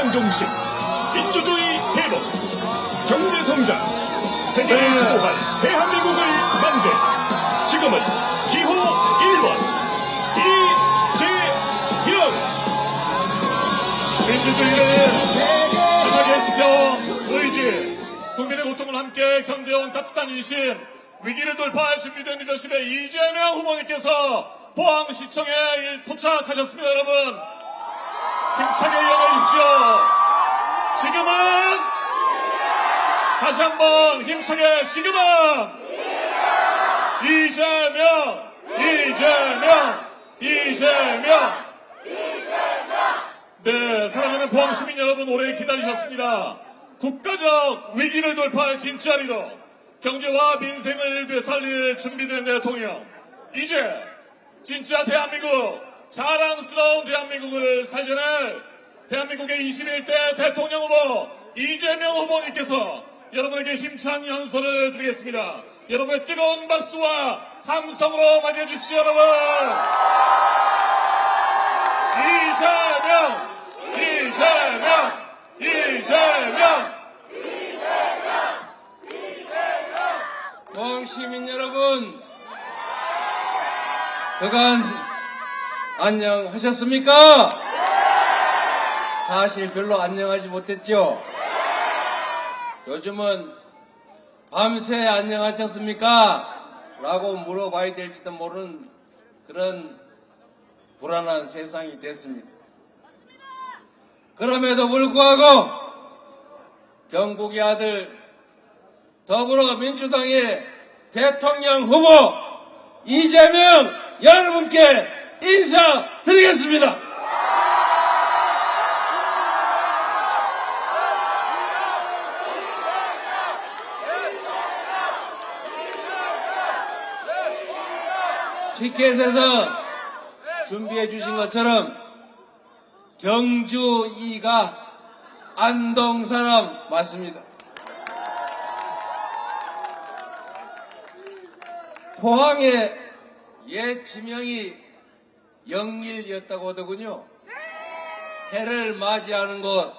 대한민국의 희망 정신, 민주주의 회복, 경제 성장, 세계를 추구할 대한민국을 만들. 지금은 기호 1번 이재명. 민주주의를 강하게 지켜 의지, 국민의 고통을 함께 견뎌온 따뜻한 인심, 위기를 돌파할 준비된 리더십의 이재명 후보님께서 포항시청에 도착하셨습니다. 여러분 힘차게 이어가 주십시오. 지금은 다시 한번 힘차게, 지금은 이재명, 이재명, 이재명. 네, 사랑하는 포항 시민 여러분, 오래 기다리셨습니다. 국가적 위기를 돌파할 진짜 리더, 경제와 민생을 살릴 준비된 대통령, 이제 진짜 대한민국, 자랑스러운 대한민국을 살려낼 대한민국의 21대 대통령 후보 이재명 후보님께서 여러분에게 힘찬 연설을 드리겠습니다. 여러분의 뜨거운 박수와 함성으로 맞이해 주십시오. 여러분, 이재명, 이재명, 이재명. 포항 시민 여러분, 그간 안녕하셨습니까? 사실 별로 안녕하지 못했죠. 요즘은 밤새 안녕하셨습니까? 라고 물어봐야 될지도 모르는 그런 불안한 세상이 됐습니다. 그럼에도 불구하고 경북의 아들 더불어민주당의 대통령 후보 이재명 여러분께 인사드리겠습니다. 티켓에서 준비해 주신 것처럼 경주 2가 안동 사람 맞습니다. 포항의 옛 지명이 영일이었다고 하더군요. 해를 맞이하는 곳,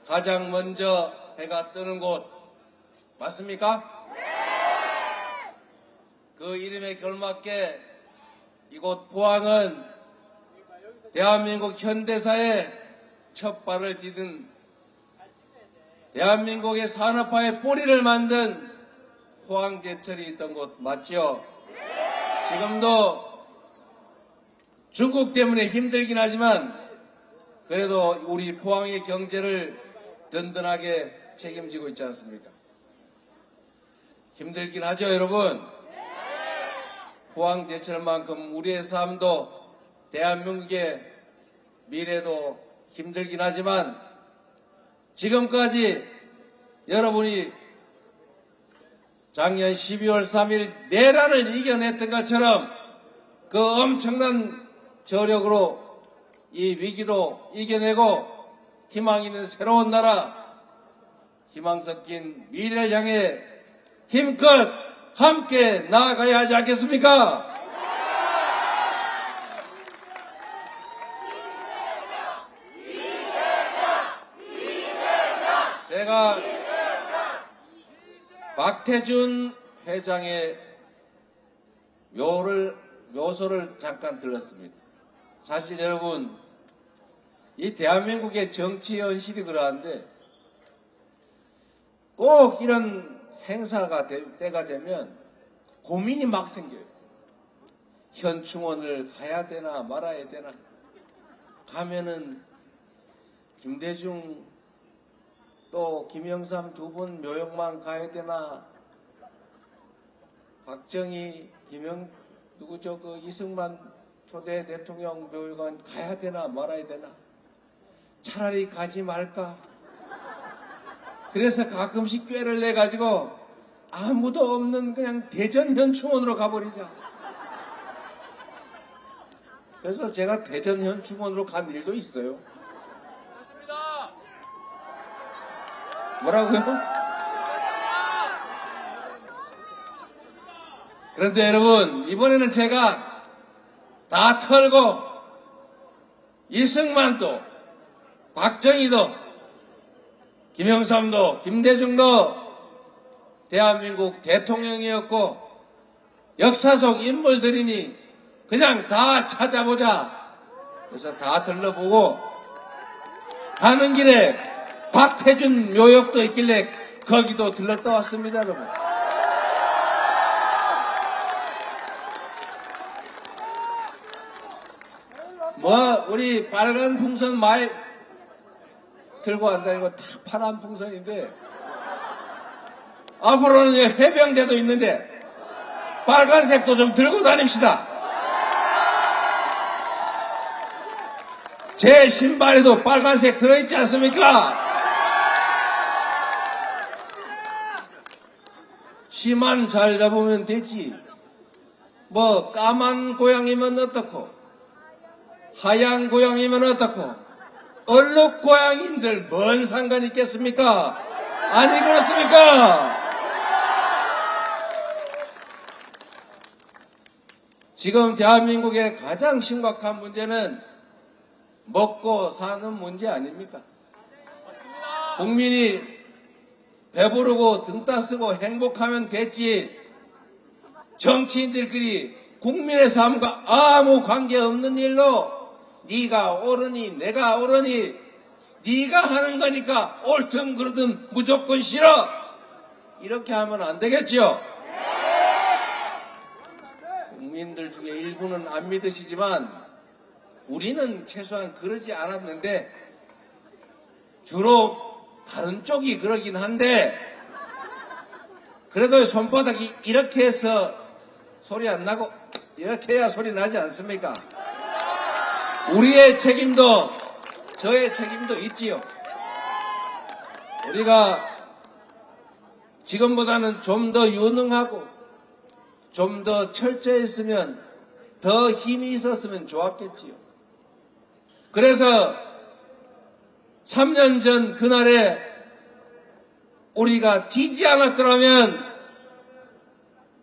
가장 먼저 해가 뜨는 곳 맞습니까? 그 이름에 걸맞게 이곳 포항은 대한민국 현대사의 첫 발을 디딘, 대한민국의 산업화의 뿌리를 만든 포항제철이 있던 곳 맞죠? 지금도 중국 때문에 힘들긴 하지만 그래도 우리 포항의 경제를 든든하게 책임지고 있지 않습니까? 힘들긴 하죠, 여러분. 포항제철만큼 우리의 삶도 대한민국의 미래도 힘들긴 하지만 지금까지 여러분이 작년 12월 3일 내란을 이겨냈던 것처럼 그 엄청난 저력으로 이 위기도 이겨내고 희망 있는 새로운 나라, 희망 섞인 미래를 향해 힘껏 함께 나아가야 하지 않겠습니까? 제가 박태준 회장의 묘소를 잠깐 들었습니다. 사실 여러분, 이 대한민국의 정치 현실이 그러한데 꼭 이런 행사가 때가 되면 고민이 막 생겨요. 현충원을 가야 되나 말아야 되나. 가면은 김대중 또 김영삼 두 분 묘역만 가야 되나, 박정희, 누구죠? 그 이승만 초대 대통령 묘역은 가야 되나 말아야 되나. 차라리 가지 말까. 그래서 가끔씩 꾀를 내가지고 아무도 없는 그냥 대전 현충원으로 가버리자. 그래서 제가 대전 현충원으로 간 일도 있어요. 뭐라고요? 그런데 여러분, 이번에는 제가 다 털고 이승만도 박정희도 김영삼도 김대중도 대한민국 대통령이었고 역사 속 인물들이니 그냥 다 찾아보자. 그래서 다 들러보고 가는 길에 박태준 묘역도 있길래 거기도 들렀다 왔습니다, 여러분. 우리 빨간 풍선 많이 들고 안 다니고 다 파란 풍선인데 앞으로는 해병대도 있는데 빨간색도 좀 들고 다닙시다. 제 신발에도 빨간색 들어있지 않습니까? 시만 잘 잡으면 되지. 뭐 까만 고양이면 어떻고 하얀 고양이면 어떻고 얼룩 고양이인들 뭔 상관이 있겠습니까? 아니 그렇습니까? 지금 대한민국의 가장 심각한 문제는 먹고 사는 문제 아닙니까? 국민이 배부르고 등 따쓰고 행복하면 됐지 정치인들끼리 국민의 삶과 아무 관계없는 일로 네가 옳으니 내가 옳으니 네가 하는 거니까 옳든 그러든 무조건 싫어 이렇게 하면 안 되겠지요? 국민들 중에 일부는 안 믿으시지만 우리는 최소한 그러지 않았는데 주로 다른 쪽이 그러긴 한데 그래도 손바닥이 이렇게 해서 소리 안 나고 이렇게 해야 소리 나지 않습니까? 우리의 책임도 저의 책임도 있지요. 우리가 지금보다는 좀 더 유능하고 좀 더 철저했으면 더 힘이 있었으면 좋았겠지요. 그래서 3년 전 그날에 우리가 지지 않았더라면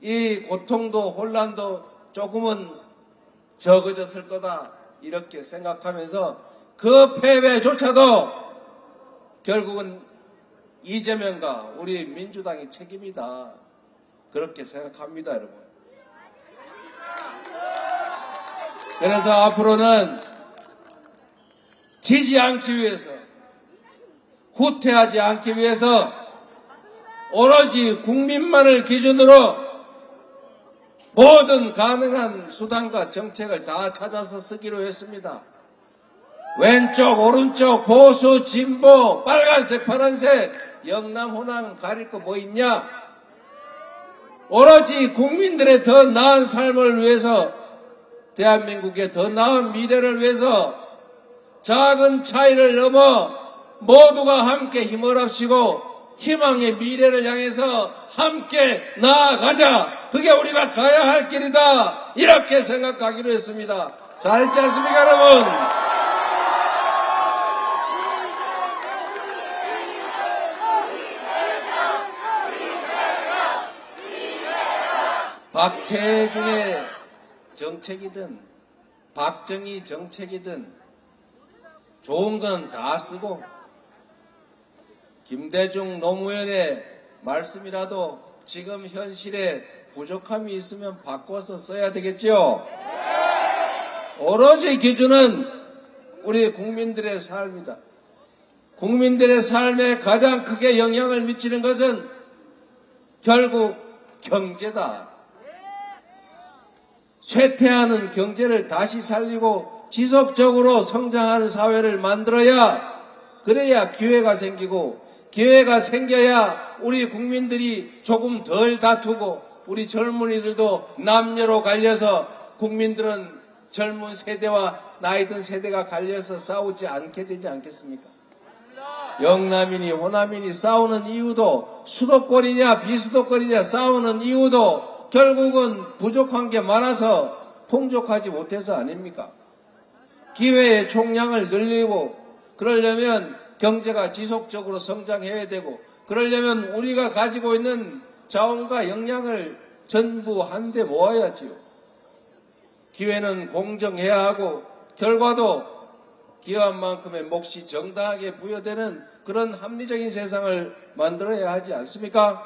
이 고통도 혼란도 조금은 적어졌을 거다 이렇게 생각하면서 그 패배조차도 결국은 이재명과 우리 민주당의 책임이다 그렇게 생각합니다, 여러분. 그래서 앞으로는 지지 않기 위해서 후퇴하지 않기 위해서 오로지 국민만을 기준으로 모든 가능한 수단과 정책을 다 찾아서 쓰기로 했습니다. 왼쪽 오른쪽 보수 진보 빨간색 파란색 영남 호남 가릴 거 뭐 있냐? 오로지 국민들의 더 나은 삶을 위해서 대한민국의 더 나은 미래를 위해서 작은 차이를 넘어 모두가 함께 힘을 합치고 희망의 미래를 향해서 함께 나아가자. 그게 우리가 가야 할 길이다. 이렇게 생각하기로 했습니다. 잘했지 않습니까, 여러분? 박태중의 정책이든 박정희 정책이든 좋은 건 다 쓰고 김대중 노무현의 말씀이라도 지금 현실에 부족함이 있으면 바꿔서 써야 되겠죠. 오로지 기준은 우리 국민들의 삶이다. 국민들의 삶에 가장 크게 영향을 미치는 것은 결국 경제다. 쇠퇴하는 경제를 다시 살리고 지속적으로 성장하는 사회를 만들어야 그래야 기회가 생기고 기회가 생겨야 우리 국민들이 조금 덜 다투고 우리 젊은이들도 남녀로 갈려서 국민들은 젊은 세대와 나이 든 세대가 갈려서 싸우지 않게 되지 않겠습니까? 영남이니 호남이니 싸우는 이유도 수도권이냐 비수도권이냐 싸우는 이유도 결국은 부족한 게 많아서 풍족하지 못해서 아닙니까? 기회의 총량을 늘리고 그러려면 경제가 지속적으로 성장해야 되고 그러려면 우리가 가지고 있는 자원과 역량을 전부 한데 모아야지요. 기회는 공정해야 하고 결과도 기여한 만큼의 몫이 정당하게 부여되는 그런 합리적인 세상을 만들어야 하지 않습니까?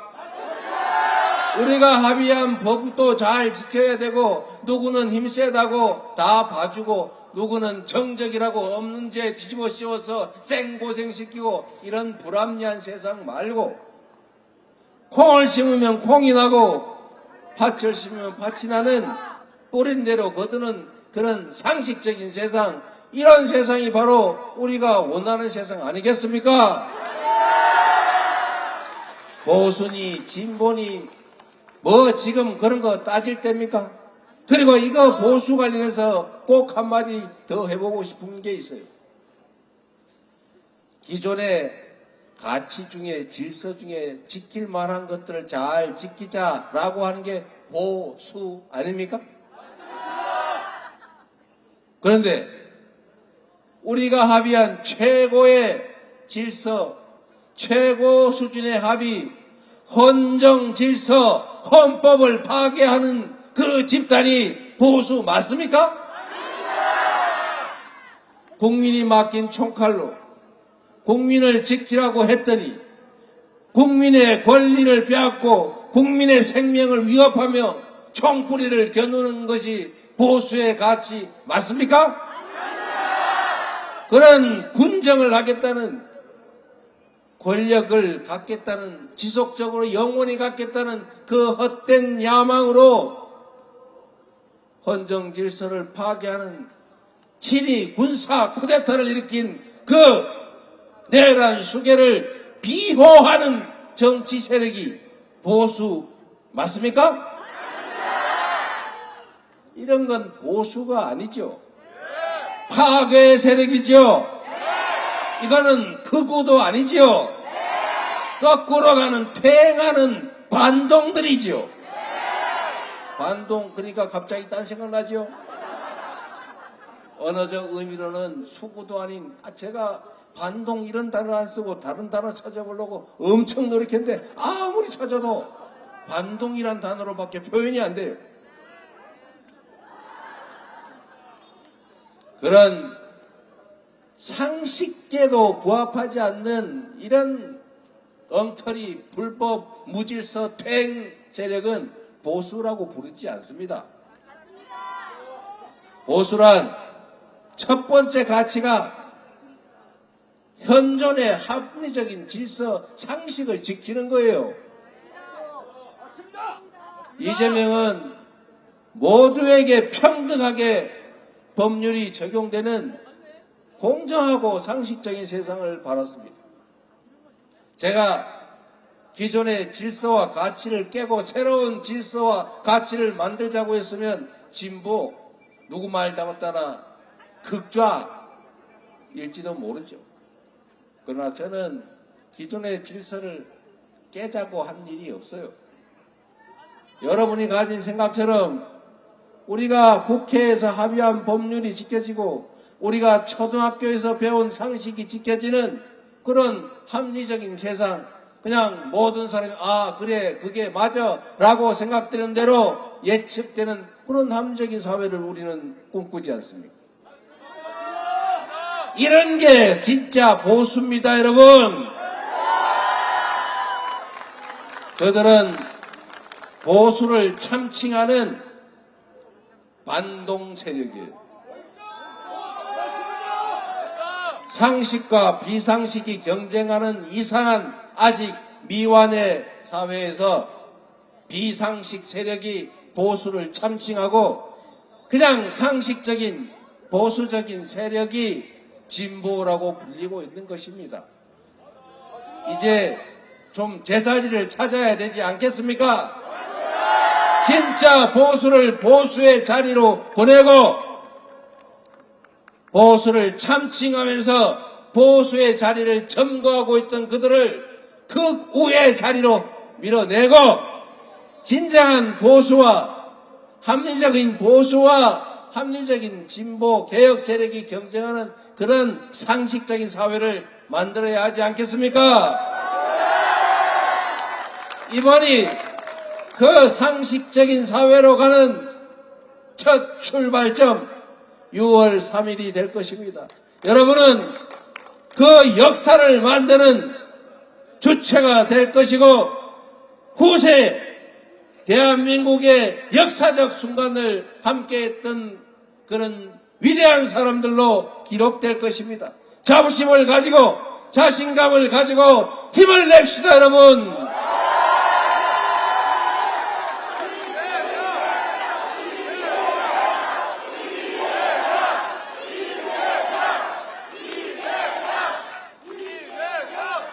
우리가 합의한 법도 잘 지켜야 되고, 누구는 힘세다고 다 봐주고, 누구는 정적이라고 없는 죄 뒤집어 씌워서 생고생시키고, 이런 불합리한 세상 말고, 콩을 심으면 콩이 나고 팥을 심으면 팥이 나는 뿌린 대로 거두는 그런 상식적인 세상, 이런 세상이 바로 우리가 원하는 세상 아니겠습니까? 보수니 진보니 뭐 지금 그런 거 따질 때입니까? 그리고 이거 보수 관련해서 꼭 한마디 더 해보고 싶은 게 있어요. 기존의 가치 중에 질서 중에 지킬 만한 것들을 잘 지키자라고 하는 게 보수 아닙니까? 그런데 우리가 합의한 최고의 질서, 최고 수준의 합의, 헌정 질서, 헌법을 파괴하는 그 집단이 보수 맞습니까? 국민이 맡긴 총칼로 국민을 지키라고 했더니 국민의 권리를 빼앗고 국민의 생명을 위협하며 총구리를 겨누는 것이 보수의 가치 맞습니까? 그런 군정을 하겠다는, 권력을 갖겠다는, 지속적으로 영원히 갖겠다는 그 헛된 야망으로 헌정 질서를 파괴하는 친위 군사 쿠데타를 일으킨 그 내란 수괴를 비호하는 정치 세력이 보수 맞습니까? 이런 건 보수가 아니죠. 파괴 세력이죠. 이거는 극우도 아니죠. 거꾸로 가는 퇴행하는 반동들이죠. 반동, 그러니까 갑자기 딴 생각 나죠. 언어적 의미로는 수구도 아닌, 제가 반동 이런 단어 안 쓰고 다른 단어 찾아보려고 엄청 노력했는데 아무리 찾아도 반동이란 단어로밖에 표현이 안 돼요. 그런 상식계도 부합하지 않는 이런 엉터리, 불법, 무질서, 퇴행 세력은 보수라고 부르지 않습니다. 보수란 첫 번째 가치가 현존의 합리적인 질서, 상식을 지키는 거예요. 이재명은 모두에게 평등하게 법률이 적용되는 공정하고 상식적인 세상을 바랐습니다. 제가 기존의 질서와 가치를 깨고 새로운 질서와 가치를 만들자고 했으면 진보, 누구 말 담았다나 극좌일지도 모르죠. 그러나 저는 기존의 질서를 깨자고 한 일이 없어요. 여러분이 가진 생각처럼 우리가 국회에서 합의한 법률이 지켜지고 우리가 초등학교에서 배운 상식이 지켜지는 그런 합리적인 세상, 그냥 모든 사람이 그래 그게 맞아 라고 생각되는 대로 예측되는 그런 합리적인 사회를 우리는 꿈꾸지 않습니까? 이런 게 진짜 보수입니다, 여러분. 그들은 보수를 참칭하는 반동 세력이에요. 상식과 비상식이 경쟁하는 이상한 아직 미완의 사회에서 비상식 세력이 보수를 참칭하고 그냥 상식적인 보수적인 세력이 진보라고 불리고 있는 것입니다. 이제 좀 제자리를 찾아야 되지 않겠습니까? 진짜 보수를 보수의 자리로 보내고 보수를 참칭하면서 보수의 자리를 점거하고 있던 그들을 극우의 자리로 밀어내고 진정한 보수와 합리적인 진보 개혁 세력이 경쟁하는 그런 상식적인 사회를 만들어야 하지 않겠습니까? 이번이 그 상식적인 사회로 가는 첫 출발점 6월 3일이 될 것입니다. 여러분은 그 역사를 만드는 주체가 될 것이고 후세 대한민국의 역사적 순간을 함께했던 그런 위대한 사람들로 기록될 것입니다. 자부심을 가지고 자신감을 가지고 힘을 냅시다, 여러분.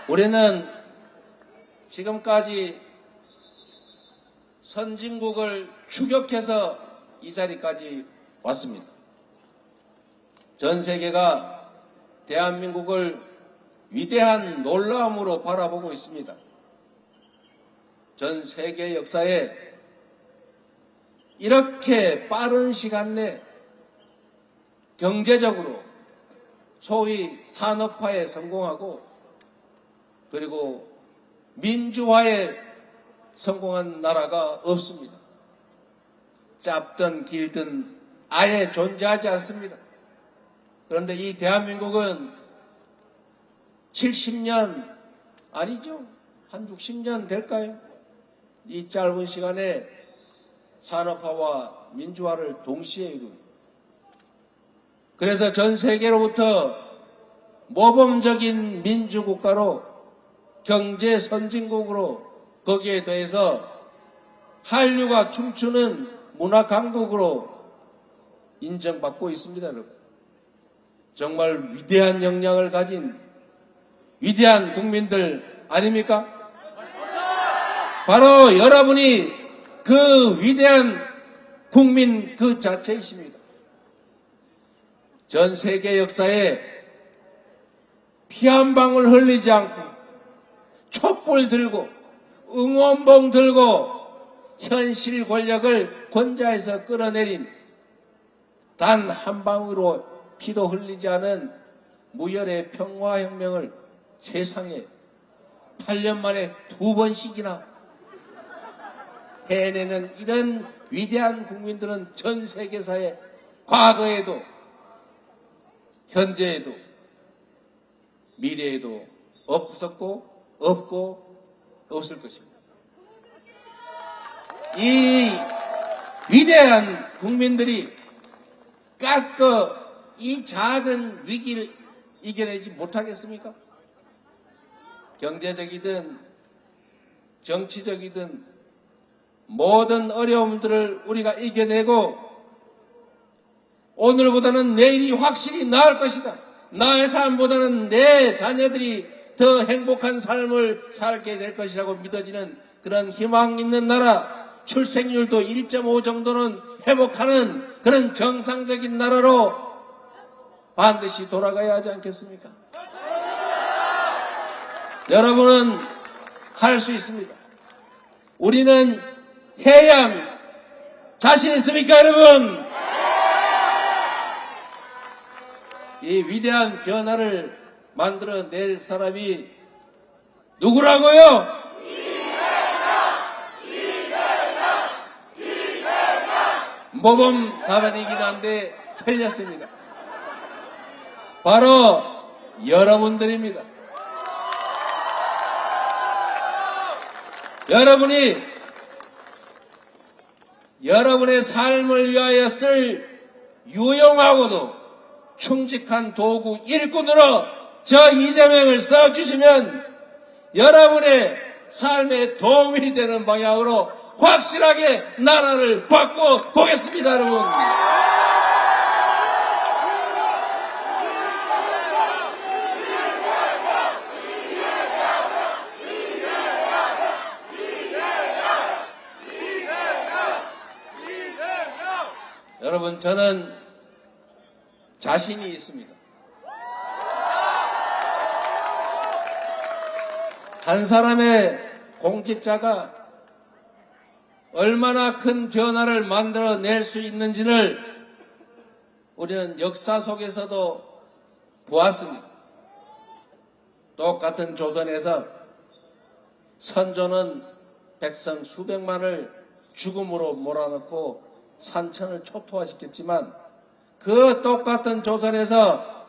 우리는 지금까지 선진국을 추격해서 이 자리까지 왔습니다. 전 세계가 대한민국을 위대한 놀라움으로 바라보고 있습니다. 전 세계 역사에 이렇게 빠른 시간 내 경제적으로 소위 산업화에 성공하고 그리고 민주화에 성공한 나라가 없습니다. 짧든 길든 아예 존재하지 않습니다. 그런데 이 대한민국은 70년 아니죠. 한 60년 될까요? 이 짧은 시간에 산업화와 민주화를 동시에 이룹니다. 그래서 전 세계로부터 모범적인 민주국가로 경제 선진국으로 거기에 더해서 한류가 춤추는 문화 강국으로 인정받고 있습니다, 여러분. 정말 위대한 역량을 가진 위대한 국민들 아닙니까? 바로 여러분이 그 위대한 국민 그 자체이십니다. 전 세계 역사에 피 한 방울 흘리지 않고 촛불 들고 응원봉 들고 현실 권력을 권좌에서 끌어내린 단 한 방울로 피도 흘리지 않은 무혈의 평화혁명을 세상에 8년 만에 2번씩이나 해내는 이런 위대한 국민들은 전 세계사에 과거에도 현재에도 미래에도 없었고 없고 없을 것입니다. 이 위대한 국민들이 깎어 이 작은 위기를 이겨내지 못하겠습니까? 경제적이든 정치적이든 모든 어려움들을 우리가 이겨내고 오늘보다는 내일이 확실히 나을 것이다. 나의 삶보다는 내 자녀들이 더 행복한 삶을 살게 될 것이라고 믿어지는 그런 희망 있는 나라, 출생률도 1.5 정도는 회복하는 그런 정상적인 나라로 반드시 돌아가야 하지 않겠습니까? 여러분은 할 수 있습니다. 우리는 해양 자신 있습니까, 여러분? 이 위대한 변화를 만들어낼 사람이 누구라고요? 모범 답안이긴 한데 틀렸습니다. 바로 여러분들입니다. 여러분이 여러분의 삶을 위하여 쓸 유용하고도 충직한 도구 일꾼으로 저 이재명을 써주시면 여러분의 삶에 도움이 되는 방향으로 확실하게 나라를 바꿔 보겠습니다, 여러분. 여러분, 저는 자신이 있습니다. 한 사람의 공직자가 얼마나 큰 변화를 만들어낼 수 있는지를 우리는 역사 속에서도 보았습니다. 똑같은 조선에서 선조는 백성 수백만을 죽음으로 몰아넣고 산천을 초토화시켰지만 그 똑같은 조선에서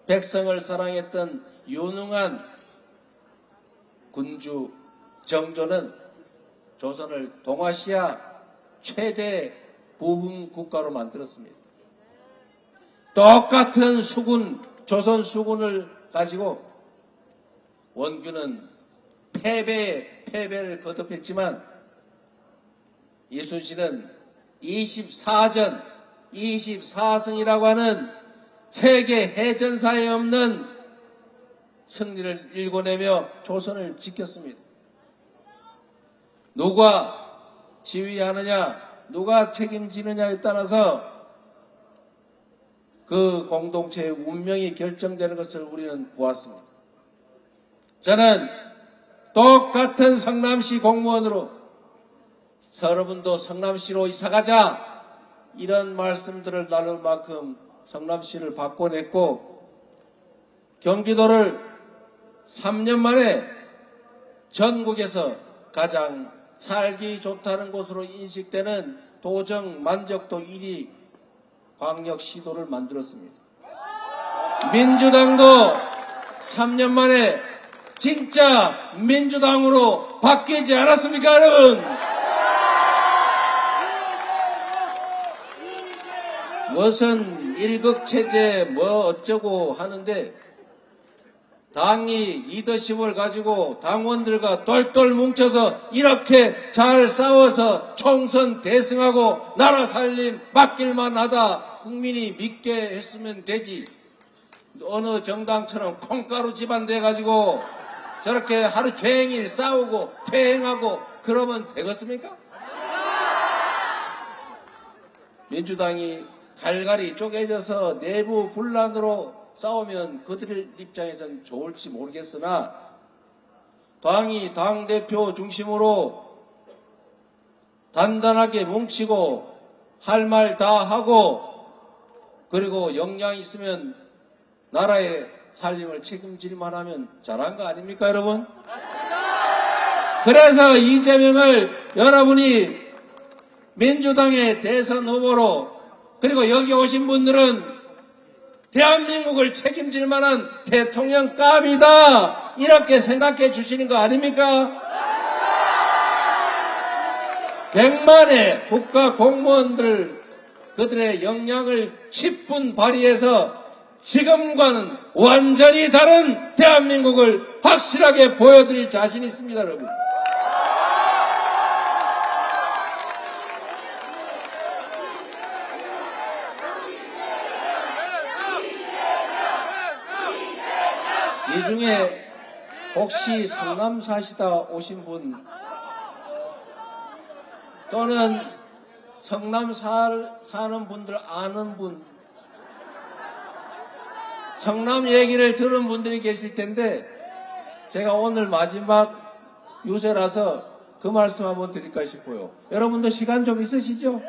백성을 사랑했던 유능한 군주 정조는 조선을 동아시아 최대 부흥 국가로 만들었습니다. 똑같은 수군, 조선 수군을 가지고 원균은 패배를 거듭했지만 이순신은 24전, 24승이라고 하는 세계 해전사에 없는 승리를 일궈내며 조선을 지켰습니다. 누가 지휘하느냐, 누가 책임지느냐에 따라서 그 공동체의 운명이 결정되는 것을 우리는 보았습니다. 저는 똑같은 성남시 공무원으로 여러분도 성남시로 이사가자 이런 말씀들을 나눌 만큼 성남시를 바꿔냈고 경기도를 3년 만에 전국에서 가장 살기 좋다는 곳으로 인식되는 도정 만족도 1위 광역시도를 만들었습니다. 민주당도 3년 만에 진짜 민주당으로 바뀌지 않았습니까, 여러분? 무슨 일극체제 뭐 어쩌고 하는데 당이 리더십을 가지고 당원들과 똘똘 뭉쳐서 이렇게 잘 싸워서 총선 대승하고 나라 살림 맡길만 하다 국민이 믿게 했으면 되지. 어느 정당처럼 콩가루 집안 돼가지고 저렇게 하루 종일 싸우고 퇴행하고 그러면 되겠습니까? 민주당이 갈갈이 쪼개져서 내부 분란으로 싸우면 그들 입장에선 좋을지 모르겠으나 당이 당대표 중심으로 단단하게 뭉치고 할 말 다 하고 그리고 역량 있으면 나라의 살림을 책임질만 하면 잘한 거 아닙니까, 여러분? 그래서 이재명을 여러분이 민주당의 대선 후보로 그리고 여기 오신 분들은 대한민국을 책임질 만한 대통령감이다 이렇게 생각해 주시는 거 아닙니까? 100만의 국가 공무원들 그들의 역량을 10분 발휘해서 지금과는 완전히 다른 대한민국을 확실하게 보여드릴 자신이 있습니다, 여러분. 이 중에 혹시 성남 사시다 오신 분 또는 성남 사는 분들 아는 분 성남 얘기를 들은 분들이 계실 텐데 제가 오늘 마지막 유세라서 그 말씀 한번 드릴까 싶어요. 여러분도 시간 좀 있으시죠?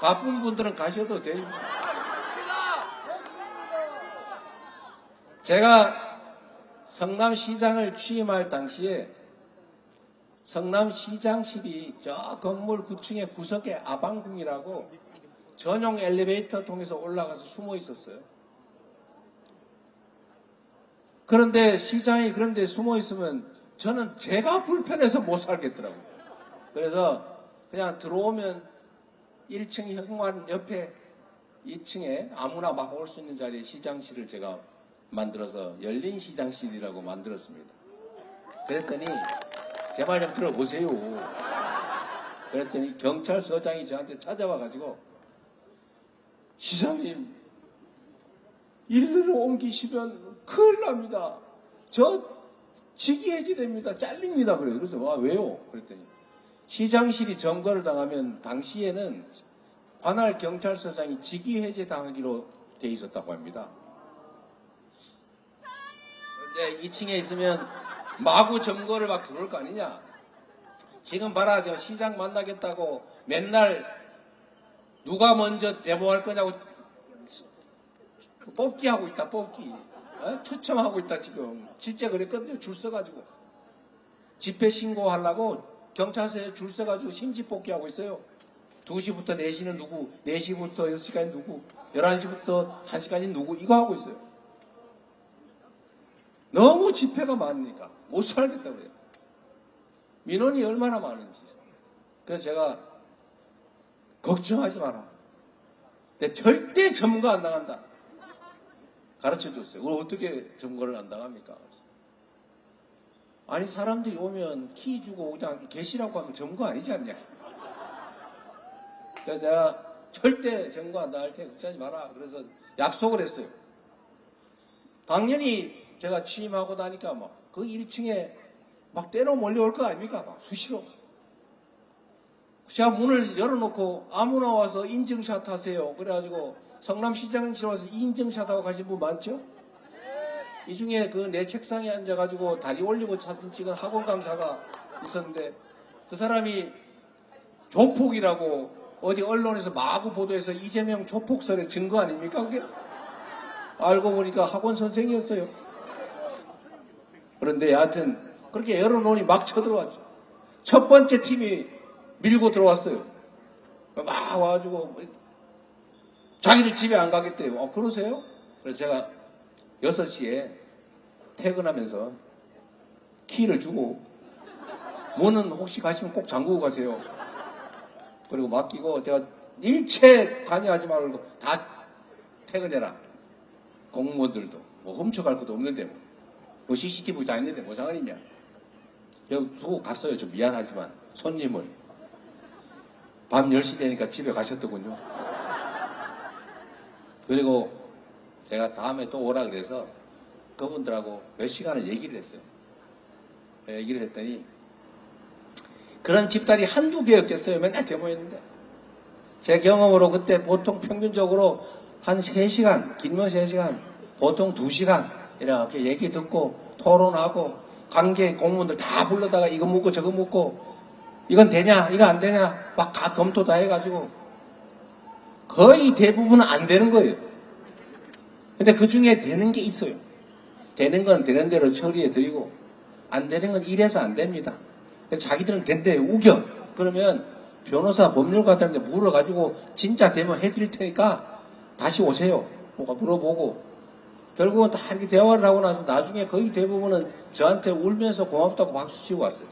바쁜 분들은 가셔도 돼요. 제가 성남시장을 취임할 당시에 성남시장실이 저 건물 9층의 구석에 아방궁이라고 전용 엘리베이터 통해서 올라가서 숨어 있었어요. 그런데 시장이 그런데 숨어 있으면 저는 제가 불편해서 못 살겠더라고요. 그래서 그냥 들어오면 1층 현관 옆에 2층에 아무나 막 올 수 있는 자리에 시장실을 제가 만들어서 열린 시장실이라고 만들었습니다. 그랬더니 제 말 좀 들어보세요. 그랬더니 경찰서장이 저한테 찾아와가지고 시장님 일로 옮기시면 큰일 납니다. 저 직위해지됩니다. 잘립니다. 그래요. 그래서 왜요? 그랬더니 시장실이 점거를 당하면 당시에는 관할 경찰서장이 직위해제 당하기로 돼 있었다고 합니다. 그런데 2층에 있으면 마구 점거를 막 들어올 거 아니냐. 지금 봐라, 저 시장 만나겠다고 맨날 누가 먼저 대모할 거냐고 뽑기 하고 있다, 뽑기. 추첨하고 있다, 지금. 실제 그랬거든요. 줄 서가지고. 집회 신고하려고 경찰서에 줄 서가지고 심지 뽑기 하고 있어요. 2시부터 4시는 누구, 4시부터 6시까지 누구, 11시부터 1시까지 누구, 이거 하고 있어요. 너무 집회가 많으니까 못 살겠다고 그래요. 민원이 얼마나 많은지. 그래서 제가 걱정하지 마라. 근데 절대 점거 안 나간다. 가르쳐 줬어요. 어떻게 점거를 안 나갑니까? 아니, 사람들이 오면 키 주고 그냥 계시라고 하면 점거 아니지 않냐? 그래서 내가 절대 점거 안 나갈 테니까 걱정하지 마라. 그래서 약속을 했어요. 당연히 제가 취임하고 나니까 막 그 1층에 막 때로 몰려올 거 아닙니까? 막 수시로. 제가 문을 열어놓고 아무나 와서 인증샷 하세요. 그래가지고 성남시장실 와서 인증샷 하고 가신 분 많죠? 이 중에 그 내 책상에 앉아가지고 다리 올리고 사진 찍은 학원 강사가 있었는데 그 사람이 조폭이라고 어디 언론에서 마구 보도해서 이재명 조폭설의 증거 아닙니까? 그게? 알고 보니까 학원 선생이었어요. 그런데 여하튼 그렇게 열어놓으니 막 쳐들어왔죠. 첫 번째 팀이 밀고 들어왔어요. 막 와가지고 자기들 집에 안 가겠대요. 그러세요? 그래서 제가 6시에 퇴근하면서 키를 주고 문은 혹시 가시면 꼭 잠그고 가세요. 그리고 맡기고 제가 일체 관여하지 말고 다 퇴근해라. 공무원들도 뭐 훔쳐갈 것도 없는데 뭐 CCTV 다 있는데 뭐 상관이냐. 여기 두고 갔어요. 좀 미안하지만 손님을 밤 10시 되니까 집에 가셨더군요. 그리고 제가 다음에 또 오라 그래서 그분들하고 몇 시간을 얘기를 했어요. 얘기를 했더니 그런 집단이 한두 개였겠어요. 맨날 데모했는데 제 경험으로 그때 보통 평균적으로 한 3시간, 길면 3시간, 보통 2시간 이렇게 얘기 듣고 토론하고 관계 공무원들 다 불러다가 이거 묻고 저거 묻고 이건 되냐 이거 안 되냐 막 다 검토 다 해가지고 거의 대부분은 안 되는 거예요. 근데 그 중에 되는 게 있어요. 되는 건 되는 대로 처리해 드리고 안 되는 건 이래서 안 됩니다. 자기들은 된대요. 우겨. 그러면 변호사 법률가들한테 물어가지고 진짜 되면 해드릴 테니까 다시 오세요. 뭐가 물어보고 결국은 다 이렇게 대화를 하고 나서 나중에 거의 대부분은 저한테 울면서 고맙다고 박수 치고 왔어요.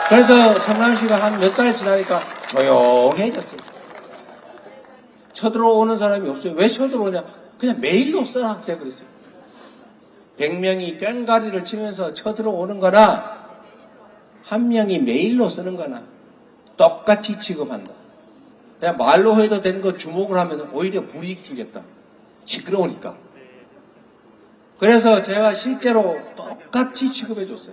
그래서 성남시가 한 몇 달 지나니까 조용해졌어요. 쳐들어오는 사람이 없어요. 왜 쳐들어오냐? 그냥 메일로 써라. 제가 그랬어요. 100명이 꽹가리를 치면서 쳐들어오는 거나 한 명이 메일로 쓰는 거나 똑같이 취급한다. 그냥 말로 해도 되는 거 주목을 하면 오히려 불이익 주겠다. 시끄러우니까. 그래서 제가 실제로 똑같이 취급해 줬어요.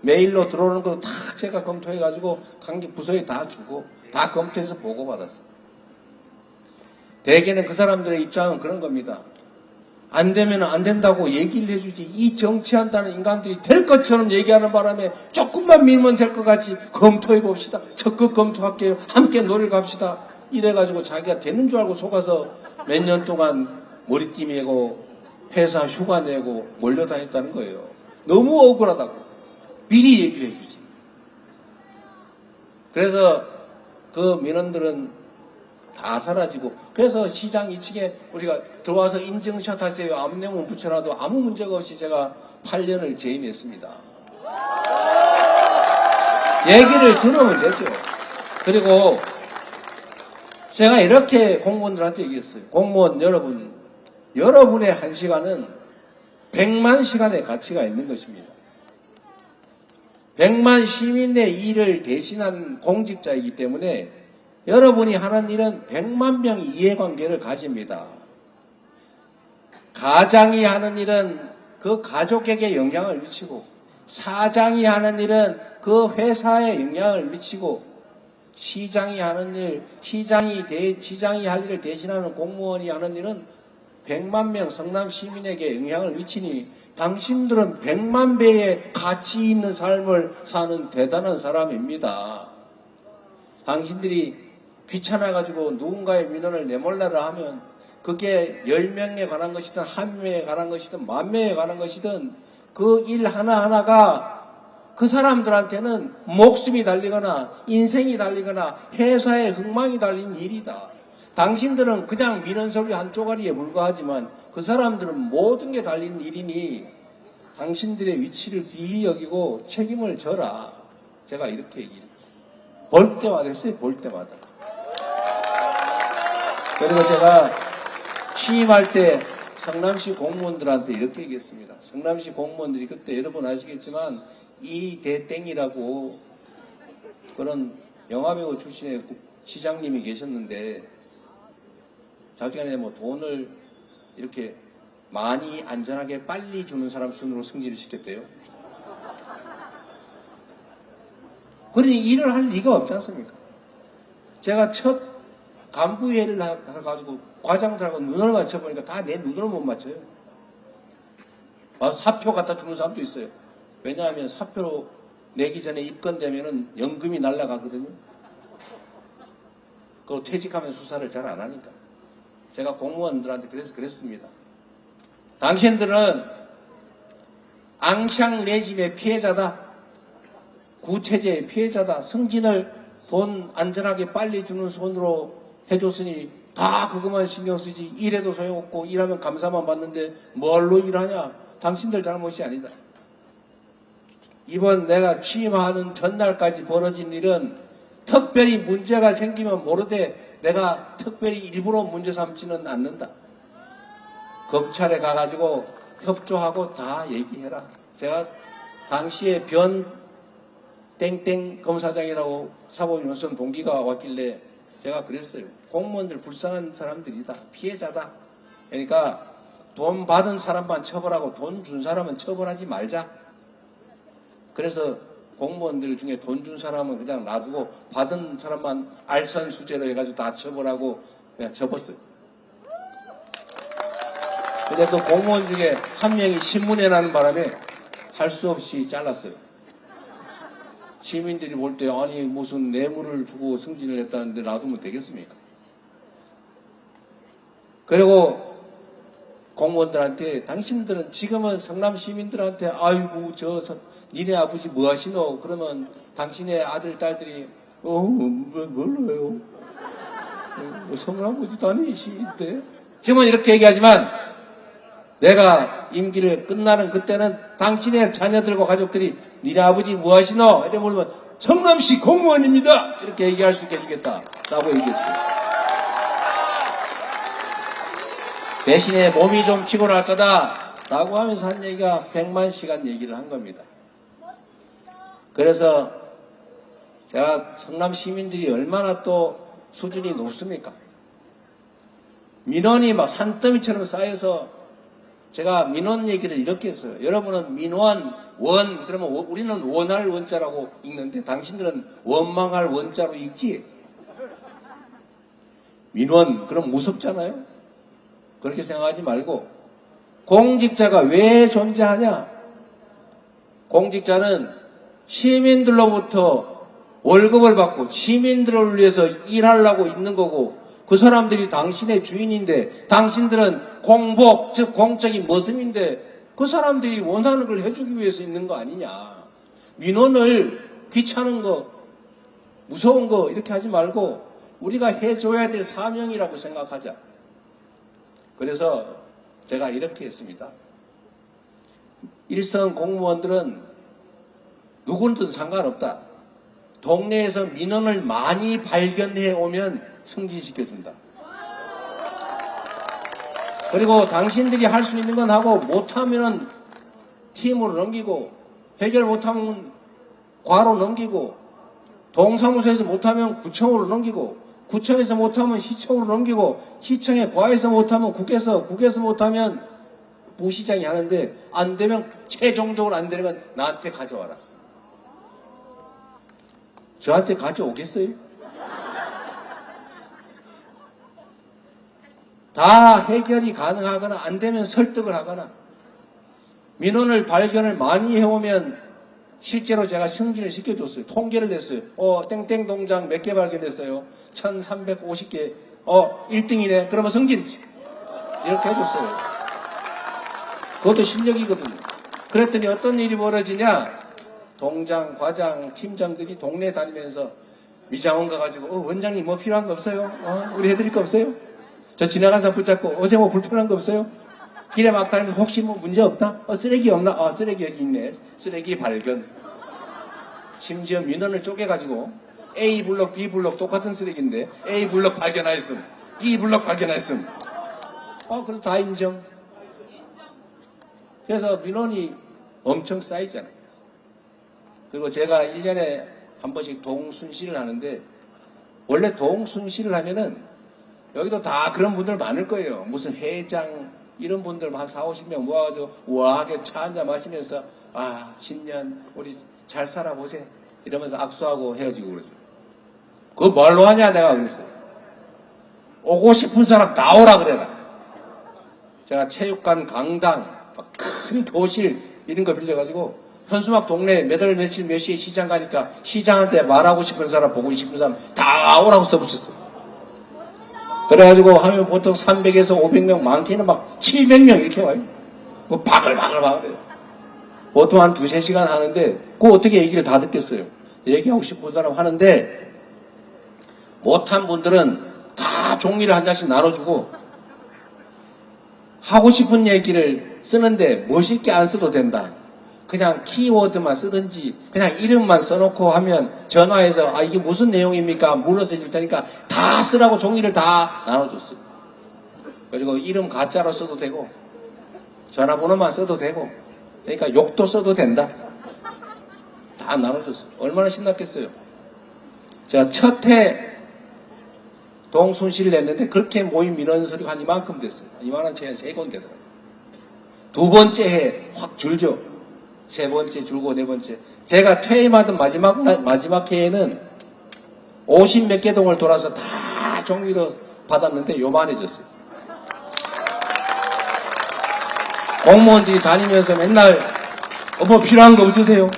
메일로 들어오는 것도 다 제가 검토해가지고 관계 부서에 다 주고 다 검토해서 보고받았어요. 대개는 그 사람들의 입장은 그런 겁니다. 안 되면 안 된다고 얘기를 해주지. 이 정치한다는 인간들이 될 것처럼 얘기하는 바람에 조금만 밀면 될 것 같이 검토해 봅시다. 적극 검토할게요. 함께 노력합시다. 이래가지고 자기가 되는 줄 알고 속아서 몇 년 동안 머리띠 메고 회사 휴가 내고 몰려다녔다는 거예요. 너무 억울하다고. 미리 얘기를 해주지. 그래서 그 민원들은 다 사라지고 그래서 시장 2층에 우리가 들어와서 인증샷 하세요. 앞내문 붙여놔도 아무 문제가 없이 제가 8년을 재임했습니다. 얘기를 들으면 되죠. 그리고 제가 이렇게 공무원들한테 얘기했어요. 공무원 여러분, 여러분의 1시간은 100만 시간의 가치가 있는 것입니다. 100만 시민의 일을 대신한 공직자이기 때문에 여러분이 하는 일은 100만 명의 이해관계를 가집니다. 가장이 하는 일은 그 가족에게 영향을 미치고 사장이 하는 일은 그 회사에 영향을 미치고 시장이 하는 일, 시장이 할 일을 대신하는 공무원이 하는 일은 100만 명 성남 시민에게 영향을 미치니 당신들은 100만 배의 가치 있는 삶을 사는 대단한 사람입니다. 당신들이 귀찮아가지고 누군가의 민원을 내몰라라 하면 그게 10명에 관한 것이든 1명에 관한 것이든 10,000명에 관한 것이든 그 일 하나하나가 그 사람들한테는 목숨이 달리거나 인생이 달리거나 회사의 흥망이 달린 일이다. 당신들은 그냥 미는 소리 한 쪼가리에 불과하지만 그 사람들은 모든 게 달린 일이니 당신들의 위치를 귀히 여기고 책임을 져라. 제가 이렇게 얘기를 볼 때마다 했어요. 볼 때마다. 그리고 제가 취임할 때 성남시 공무원들한테 이렇게 얘기했습니다. 성남시 공무원들이 그때 여러분 아시겠지만 이대땡이라고 그런 영화배우 출신의 시장님이 계셨는데 자기가 뭐 돈을 이렇게 많이 안전하게 빨리 주는 사람 순으로 승진을 시켰대요. 그러니 일을 할 리가 없지 않습니까? 제가 첫 간부회의를 해가지고 과장들하고 눈을 맞춰보니까 다 내 눈을 못 맞춰요. 사표 갖다 주는 사람도 있어요. 왜냐하면 사표 내기 전에 입건되면은 연금이 날아가거든요. 그거 퇴직하면 수사를 잘 안 하니까. 제가 공무원들한테 그래서 그랬습니다. 당신들은 앙샹 레짐의 피해자다. 구체제의 피해자다. 승진을 돈 안전하게 빨리 주는 손으로 해줬으니 다 그것만 신경 쓰지. 일해도 소용없고 일하면 감사만 받는데 뭘로 일하냐. 당신들 잘못이 아니다. 이번 내가 취임하는 전날까지 벌어진 일은 특별히 문제가 생기면 모르되 내가 특별히 일부러 문제 삼지는 않는다. 검찰에 가가지고 협조하고 다 얘기해라. 제가 당시에 변 땡땡 검사장이라고 사법연수원 동기가 왔길래 제가 그랬어요. 공무원들 불쌍한 사람들이다. 피해자다. 그러니까 돈 받은 사람만 처벌하고 돈 준 사람은 처벌하지 말자. 그래서 공무원들 중에 돈 준 사람은 그냥 놔두고 받은 사람만 알선수재로 해가지고 다 처벌하고 그냥 접었어요. 근데 그 공무원 중에 한 명이 신문에 나는 바람에 할 수 없이 잘랐어요. 시민들이 볼 때 아니 무슨 뇌물을 주고 승진을 했다는데 놔두면 되겠습니까? 그리고 공무원들한테 당신들은 지금은 성남 시민들한테 아이고 니네 아버지 뭐 하시노? 그러면 당신의 아들 딸들이 몰라요. 성남 어디 다니시대? 지금은 이렇게 얘기하지만 내가 임기를 끝나는 그때는 당신의 자녀들과 가족들이 니네 아버지 뭐 하시노? 이래 물으면 성남시 공무원입니다. 이렇게 얘기할 수 있게 해주겠다라고 얘기했어요. 대신에 몸이 좀 피곤할 거다라고 하면서 한 얘기가 100만 시간 얘기를 한 겁니다. 그래서 제가 성남 시민들이 얼마나 또 수준이 높습니까? 민원이 막 산더미처럼 쌓여서 제가 민원 얘기를 이렇게 했어요. 여러분은 민원, 원, 그러면 우리는 원할 원자라고 읽는데 당신들은 원망할 원자로 읽지? 민원, 그럼 무섭잖아요? 그렇게 생각하지 말고 공직자가 왜 존재하냐? 공직자는 시민들로부터 월급을 받고 시민들을 위해서 일하려고 있는 거고 그 사람들이 당신의 주인인데 당신들은 공복, 즉 공적인 모습인데 그 사람들이 원하는 걸 해주기 위해서 있는 거 아니냐. 민원을 귀찮은 거, 무서운 거 이렇게 하지 말고 우리가 해줘야 될 사명이라고 생각하자. 그래서 제가 이렇게 했습니다. 일선 공무원들은 누구든 상관없다. 동네에서 민원을 많이 발견해 오면 승진시켜준다. 그리고 당신들이 할 수 있는 건 하고 못하면 팀으로 넘기고 해결 못하면 과로 넘기고 동사무소에서 못하면 구청으로 넘기고 구청에서 못하면 시청으로 넘기고 시청에 과에서 못하면 국에서 못하면 부시장이 하는데 안 되면 최종적으로 안 되는 건 나한테 가져와라. 저한테 가져오겠어요? 다 해결이 가능하거나 안 되면 설득을 하거나 민원을 발견을 많이 해오면 실제로 제가 승진을 시켜줬어요. 통계를 냈어요. 땡땡 동장 몇 개 발견했어요. 1350개. 1등이네. 그러면 승진. 이렇게 해줬어요. 그것도 실력이거든요. 그랬더니 어떤 일이 벌어지냐. 동장, 과장, 팀장들이 동네 다니면서 미장원 가가지고 원장님 뭐 필요한 거 없어요? 우리 해드릴 거 없어요? 저 지나가는 사람 붙잡고 어제 뭐 불편한 거 없어요? 길에 막 다니면서 혹시 뭐 문제 없나? 쓰레기 없나? 쓰레기 여기 있네. 쓰레기 발견. 심지어 민원을 쪼개가지고 A 블록, B 블록 똑같은 쓰레기인데 A 블록 발견하였음, B 블록 발견하였음. 그래서 다 인정. 그래서 민원이 엄청 쌓이잖아요. 그리고 제가 1년에 한 번씩 동순실을 하는데, 원래 동순실을 하면은 여기도 다 그런 분들 많을 거예요. 무슨 회장 이런 분들 한 4, 50명 모아가지고 우아하게 차 한잔 마시면서 신년 우리 잘 살아보세요 이러면서 악수하고 헤어지고 그러죠. 그거 뭘로 하냐 내가 그랬어요. 오고 싶은 사람 다 오라 그래라. 제가 체육관, 강당, 큰 교실 이런 거 빌려가지고 현수막 동네 몇월 며칠 몇 시에 시장 가니까 시장한테 말하고 싶은 사람, 보고 싶은 사람 다 오라고 써붙였어요. 그래가지고 하면 보통 300에서 500명, 많게는 막 700명 이렇게 와요. 뭐 바글바글바글해요. 보통 한 2-3시간 하는데 그거 어떻게 얘기를 다 듣겠어요. 얘기하고 싶은 사람 하는데 못한 분들은 다 종이를 한 장씩 나눠주고 하고 싶은 얘기를 쓰는데 멋있게 안 써도 된다. 그냥 키워드만 쓰든지 그냥 이름만 써놓고 하면 전화해서 이게 무슨 내용입니까? 물어서 줄 테니까 다 쓰라고 종이를 다 나눠줬어요. 그리고 이름 가짜로 써도 되고 전화번호만 써도 되고 그러니까 욕도 써도 된다. 다 나눠줬어요. 얼마나 신났겠어요. 제가 첫 해 동순실을 냈는데 그렇게 모인 민원 서류가 한 이만큼 됐어요. 이만한 채에 3권 되더라고요. 두 번째 해 확 줄죠. 세 번째 줄고 네 번째. 제가 퇴임하던 마지막 해에는 50몇 개 동을 돌아서 다 종이로 받았는데 요만해졌어요. 공무원들이 다니면서 맨날 뭐 필요한 거 없으세요?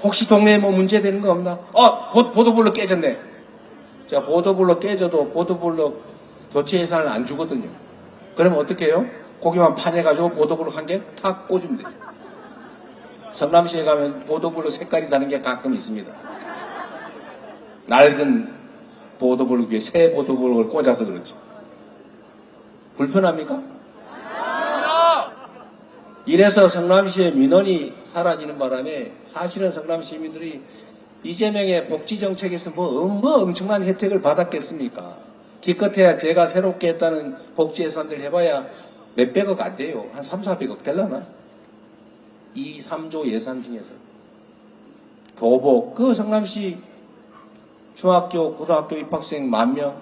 혹시 동네에 뭐 문제되는 거 없나? 보도블록 깨졌네. 제가 보도블록 깨져도 보도블록 교체 예산을 안 주거든요. 그러면 어떻게 해요? 고기만 파내가지고 보도블록 한 개 탁 꽂으면 돼요. 성남시에 가면 보도블록 색깔이 다른 게 가끔 있습니다. 낡은 보도블록 위에 새 보도블록을 꽂아서 그렇죠. 불편합니까? 이래서 성남시의 민원이 사라지는 바람에 사실은 성남 시민들이 이재명의 복지정책에서 뭐 엄청난 혜택을 받았겠습니까? 기껏해야 제가 새롭게 했다는 복지 예산들 해봐야 몇백억 안 돼요. 한 300~400억 될라나? 2~3조 예산 중에서. 교복, 그 성남시 중학교, 고등학교 입학생 10,000명,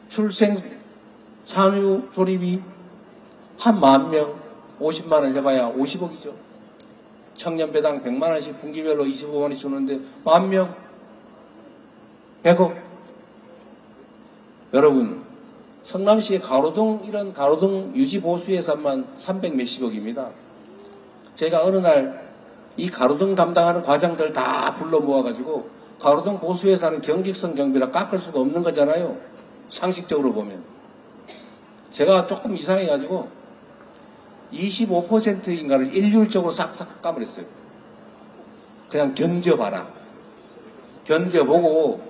출생 참유 조립이 한 10,000명, 50만 원 해봐야 50억이죠. 청년배당 100만 원씩 분기별로 25만 원씩 주는데 10,000명, 100억. 여러분, 성남시의 가로등, 이런 가로등 유지 보수 예산만 300 몇십억입니다. 제가 어느 날 이 가로등 담당하는 과장들 다 불러 모아가지고 가로등 보수 예산은 경직성 경비라 깎을 수가 없는 거잖아요. 상식적으로 보면. 제가 조금 이상해가지고 25%인가를 일률적으로 싹싹 까버렸어요. 그냥 견뎌봐라. 견뎌보고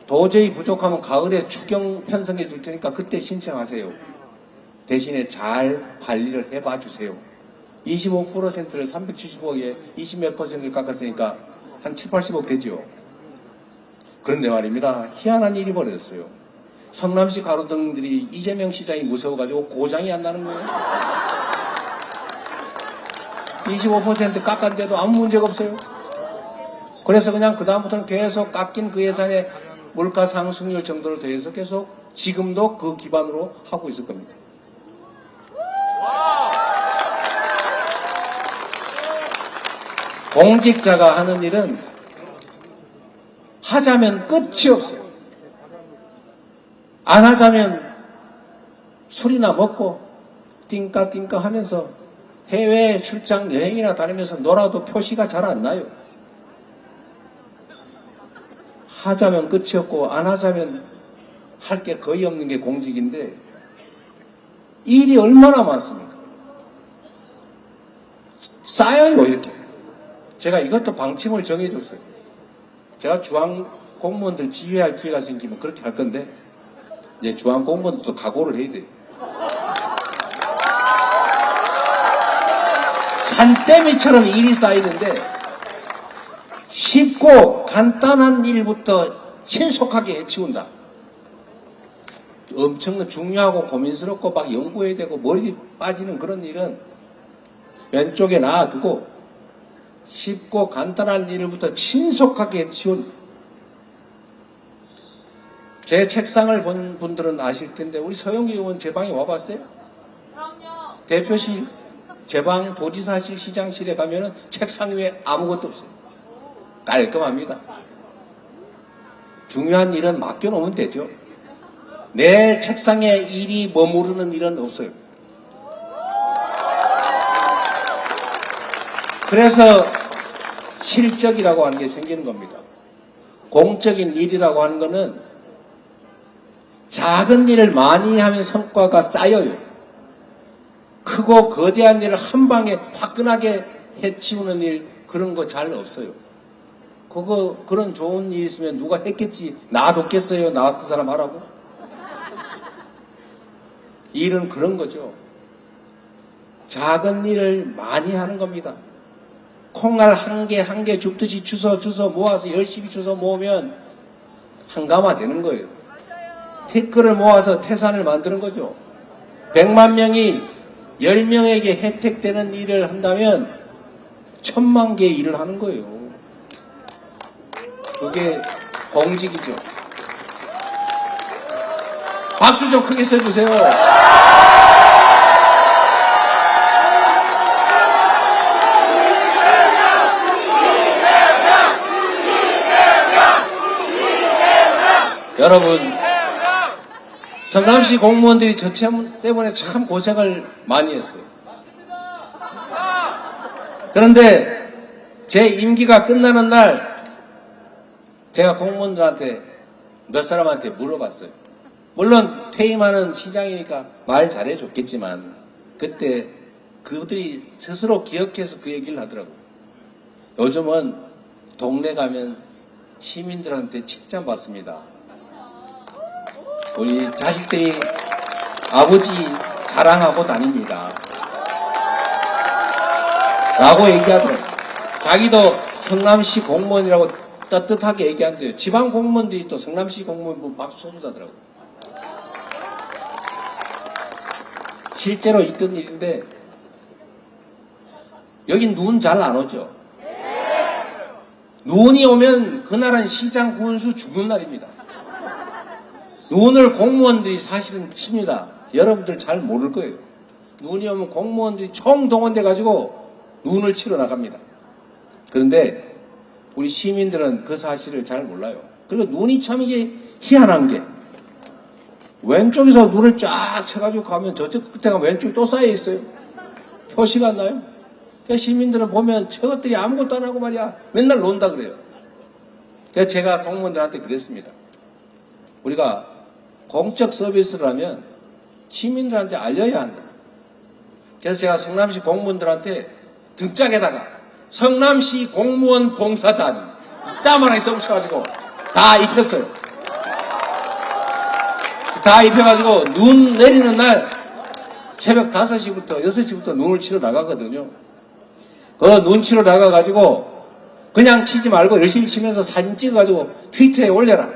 도저히 부족하면 가을에 추경 편성해 줄 테니까 그때 신청하세요. 대신에 잘 관리를 해봐 주세요. 25%를 370억에 20몇 %를 깎았으니까 한 7~80억 되죠. 그런데 말입니다. 희한한 일이 벌어졌어요. 성남시 가로등들이 이재명 시장이 무서워가지고 고장이 안 나는 거예요. 25% 깎았는데도 아무 문제가 없어요. 그래서 그냥 그다음부터는 계속 깎인 그 예산에 물가 상승률 정도를 더해서 계속 지금도 그 기반으로 하고 있을 겁니다. 공직자가 하는 일은 하자면 끝이 없어요. 안 하자면 술이나 먹고 띵까띵까 하면서 해외 출장 여행이나 다니면서 놀아도 표시가 잘 안 나요. 하자면 끝이 없고 안 하자면 할 게 거의 없는 게 공직인데 일이 얼마나 많습니까? 쌓여요, 이렇게. 제가 이것도 방침을 정해줬어요. 제가 중앙 공무원들 지휘할 기회가 생기면 그렇게 할 건데, 이제 중앙 공무원들도 각오를 해야 돼요. 산더미처럼 일이 쌓이는데, 쉽고 간단한 일부터 신속하게 해치운다. 엄청난 중요하고 고민스럽고 막 연구해야 되고 머리 빠지는 그런 일은 왼쪽에 놔두고 쉽고 간단한 일부터 신속하게 해치운. 제 책상을 본 분들은 아실 텐데 우리 서영기 의원 제 방에 와봤어요? 그럼요. 대표실, 제 방, 도지사실, 시장실에 가면은 책상 위에 아무것도 없어요. 깔끔합니다. 중요한 일은 맡겨놓으면 되죠. 내 책상에 일이 머무르는 일은 없어요. 그래서 실적이라고 하는 게 생기는 겁니다. 공적인 일이라고 하는 거는 작은 일을 많이 하면 성과가 쌓여요. 크고 거대한 일을 한 방에 화끈하게 해치우는 일, 그런 거 잘 없어요. 그런 좋은 일 있으면 누가 했겠지. 놔뒀겠어요? 나 같은 사람 하라고? 일은 그런 거죠. 작은 일을 많이 하는 겁니다. 콩알 한 개 한 개 줍듯이 주워 모아서 열심히 주워 모으면 한가마 되는 거예요. 티끌을 모아서 태산을 만드는 거죠. 100만 명이 10명에게 혜택되는 일을 한다면 1000만 개의 일을 하는 거예요. 그게 공직이죠. 박수 좀 크게 써주세요. 여러분, 성남시 공무원들이 저 때문에 참 고생을 많이 했어요. 그런데 제 임기가 끝나는 날 제가 공무원들한테 몇 사람한테 물어봤어요. 물론 퇴임하는 시장이니까 말 잘해줬겠지만 그때 그들이 스스로 기억해서 그 얘기를 하더라고요. 요즘은 동네 가면 시민들한테 칭찬받습니다. 우리 자식들이 아버지 자랑하고 다닙니다. 라고 얘기하더라고요. 자기도 성남시 공무원이라고 떳떳하게 얘기한대요. 지방 공무원들이 또 성남시 공무원 보면 박수 쳐주다더라고요. 실제로 있던 일인데 여긴 눈 잘 안 오죠? 눈이 오면 그날은 시장 군수 죽는 날입니다. 눈을 공무원들이 사실은 칩니다. 여러분들 잘 모를 거예요. 눈이 오면 공무원들이 총동원돼 가지고 눈을 치러 나갑니다. 그런데 우리 시민들은 그 사실을 잘 몰라요. 그리고 눈이 참 이게 희한한 게 왼쪽에서 눈을 쫙 쳐가지고 가면 저쪽 끝에 가면 왼쪽이 또 쌓여 있어요. 표시가 안 나요. 그러니까 시민들은 보면 저것들이 아무것도 안 하고 말이야 맨날 논다 그래요. 그래서 제가 공무원들한테 그랬습니다. 우리가 공적 서비스를 하면 시민들한테 알려야 한다. 그래서 제가 성남시 공무원들한테 등짝에다가 성남시 공무원 봉사단 땀 하나 써붙여가지고 다 입혔어요. 다 입혀가지고 눈 내리는 날 새벽 5시부터 6시부터 눈을 치러 나가거든요. 그 눈 치러 나가가지고 그냥 치지 말고 열심히 치면서 사진 찍어가지고 트위터에 올려라.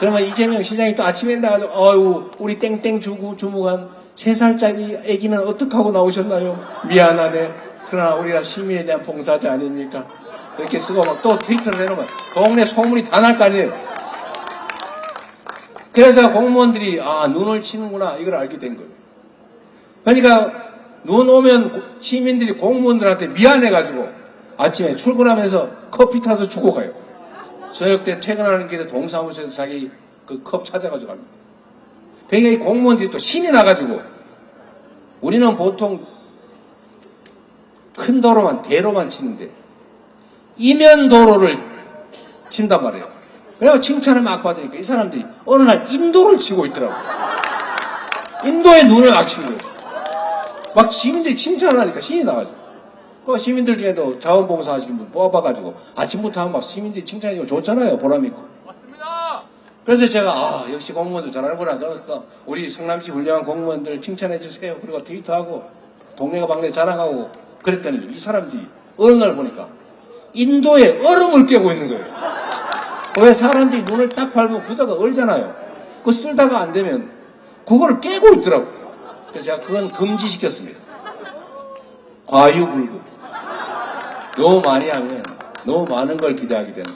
그러면 이재명 시장이 또 아침에 나가지고 어유 우리 땡땡 주무관 3살짜리 애기는 어떡하고 나오셨나요? 미안하네. 그러나 우리가 시민에 대한 봉사자 아닙니까? 그렇게 쓰고 막 또 트위터를 해놓으면 동네 소문이 다 날 거 아니에요. 그래서 공무원들이 눈을 치는구나 이걸 알게 된 거예요. 그러니까 눈 오면 시민들이 공무원들한테 미안해가지고 아침에 출근하면서 커피 타서 주고 가요. 저녁 때 퇴근하는 길에 동사무소에서 자기 그 컵 찾아가지고 갑니다. 그러니까 이 공무원들이 또 신이 나가지고 우리는 보통 큰 도로만 대로만 치는데 이면 도로를 친단 말이에요. 그래서 칭찬을 막 받으니까 이 사람들이 어느 날 인도를 치고 있더라고요. 인도에 눈을 막 치는 거예요. 막 시민들이 칭찬을 하니까 신이 나가지고 그 시민들 중에도 자원봉사 하시는 분 뽑아가지고 아침부터 하면 막 시민들이 칭찬해주고 좋잖아요. 보람있고. 맞습니다. 그래서 제가 역시 공무원들 잘하는구나. 그래서 우리 성남시 훌륭한 공무원들 칭찬해주세요. 그리고 트위터하고 동네가 방네 자랑하고 그랬더니 이 사람들이 어느 날 보니까 인도에 얼음을 깨고 있는 거예요. 왜 사람들이 눈을 딱 밟으면 그다가 얼잖아요. 그거 쓸다가 안 되면 그거를 깨고 있더라고요. 그래서 제가 그건 금지시켰습니다. 과유불급. 너무 많이 하면 너무 많은 걸 기대하게 된다.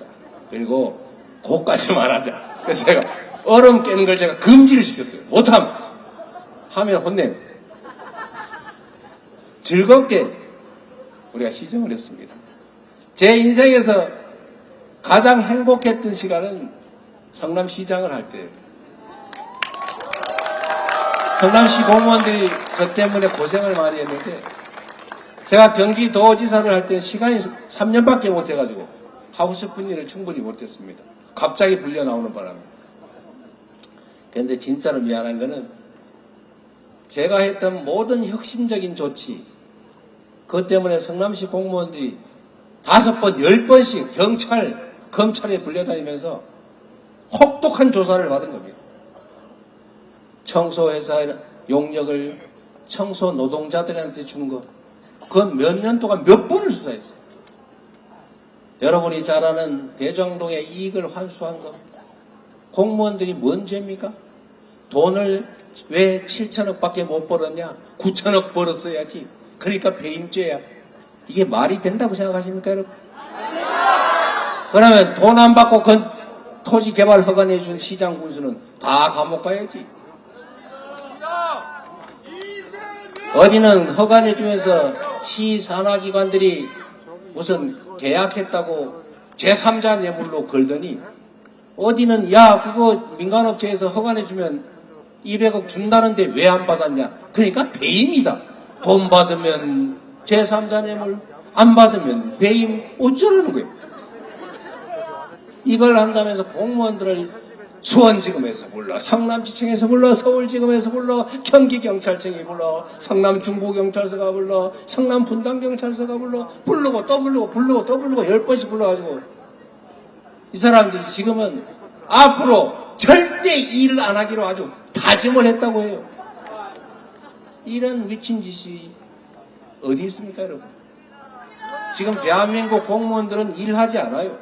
그리고 그것까지만 하자. 그래서 제가 얼음 깨는 걸 제가 금지를 시켰어요. 못함. 하면 혼냄. 즐겁게 우리가 시정을 했습니다. 제 인생에서 가장 행복했던 시간은 성남시장을 할 때예요. 성남시 공무원들이 저 때문에 고생을 많이 했는데 제가 경기도지사를 할 때 시간이 3년밖에 못 해가지고 하고 싶은 일을 충분히 못했습니다. 갑자기 불려 나오는 바람에. 그런데 진짜로 미안한 거는 제가 했던 모든 혁신적인 조치 그것 때문에 성남시 공무원들이 5번, 10번씩 경찰, 검찰에 불려다니면서 혹독한 조사를 받은 겁니다. 청소회사 용역을 청소 노동자들한테 준 거, 그건 몇 년 동안 몇 번을 수사했어요. 여러분이 잘 아는 대장동의 이익을 환수한 거, 공무원들이 뭔 죄입니까? 돈을 왜 7천억밖에 못 벌었냐? 9천억 벌었어야지. 그러니까 배임죄야. 이게 말이 된다고 생각하십니까, 여러분? 그러면 돈 안 받고 그 토지 개발 허가 내준 시장 군수는 다 감옥 가야지. 어디는 허가 내주면서 시 산하기관들이 무슨 계약했다고 제3자 뇌물로 걸더니 어디는 야 그거 민간업체에서 허가 내주면 200억 준다는데 왜 안 받았냐. 그러니까 배임이다. 돈 받으면 제3자 뇌물, 안 받으면 배임. 어쩌라는 거예요. 이걸 한다면서 공무원들을 수원지검에서 불러, 성남지청에서 불러, 서울지검에서 불러, 경기경찰청이 불러, 성남중부경찰서가 불러, 성남분당경찰서가 불러, 부르고 또 부르고 부르고 또 부르고 10번씩 불러가지고 이 사람들이 지금은 앞으로 절대 일을 안 하기로 아주 다짐을 했다고 해요. 이런 미친 짓이 어디 있습니까, 여러분? 지금 대한민국 공무원들은 일하지 않아요.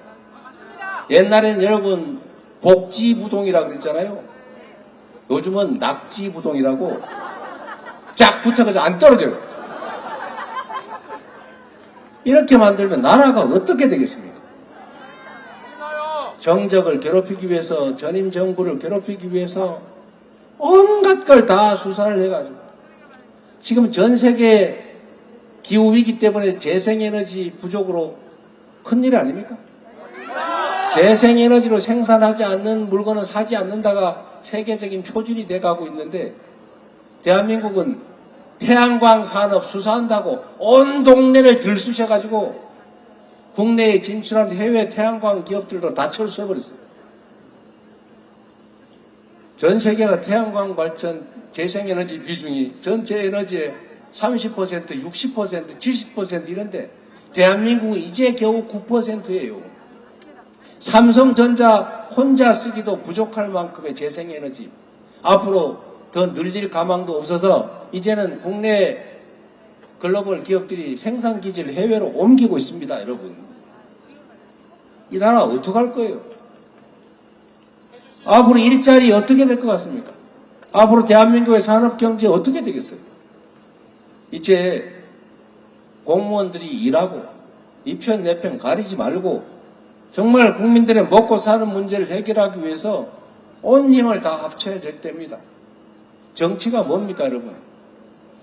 옛날엔 여러분 복지부동이라고 그랬잖아요. 요즘은 낙지부동이라고 쫙 붙어가지고 안 떨어져요. 이렇게 만들면 나라가 어떻게 되겠습니까? 정적을 괴롭히기 위해서, 전임 정부를 괴롭히기 위해서 온갖 걸 다 수사를 해가지고 지금 전 세계 기후위기 때문에 재생에너지 부족으로 큰일 아닙니까? 재생에너지로 생산하지 않는 물건은 사지 않는다가 세계적인 표준이 돼가고 있는데 대한민국은 태양광 산업 수사한다고 온 동네를 들쑤셔가지고 국내에 진출한 해외 태양광 기업들도 다 철수해버렸어요. 전 세계가 태양광 발전 재생에너지 비중이 전체 에너지의 30%, 60%, 70% 이런데 대한민국은 이제 겨우 9%예요. 삼성전자 혼자 쓰기도 부족할 만큼의 재생에너지. 앞으로 더 늘릴 가망도 없어서 이제는 국내 글로벌 기업들이 생산기지를 해외로 옮기고 있습니다, 여러분. 이 나라 어떡할 거예요? 앞으로 일자리 어떻게 될 것 같습니까? 앞으로 대한민국의 산업경제 어떻게 되겠어요? 이제 공무원들이 일하고 이 편 내 편 가리지 말고 정말 국민들의 먹고 사는 문제를 해결하기 위해서 온 힘을 다 합쳐야 될 때입니다. 정치가 뭡니까, 여러분?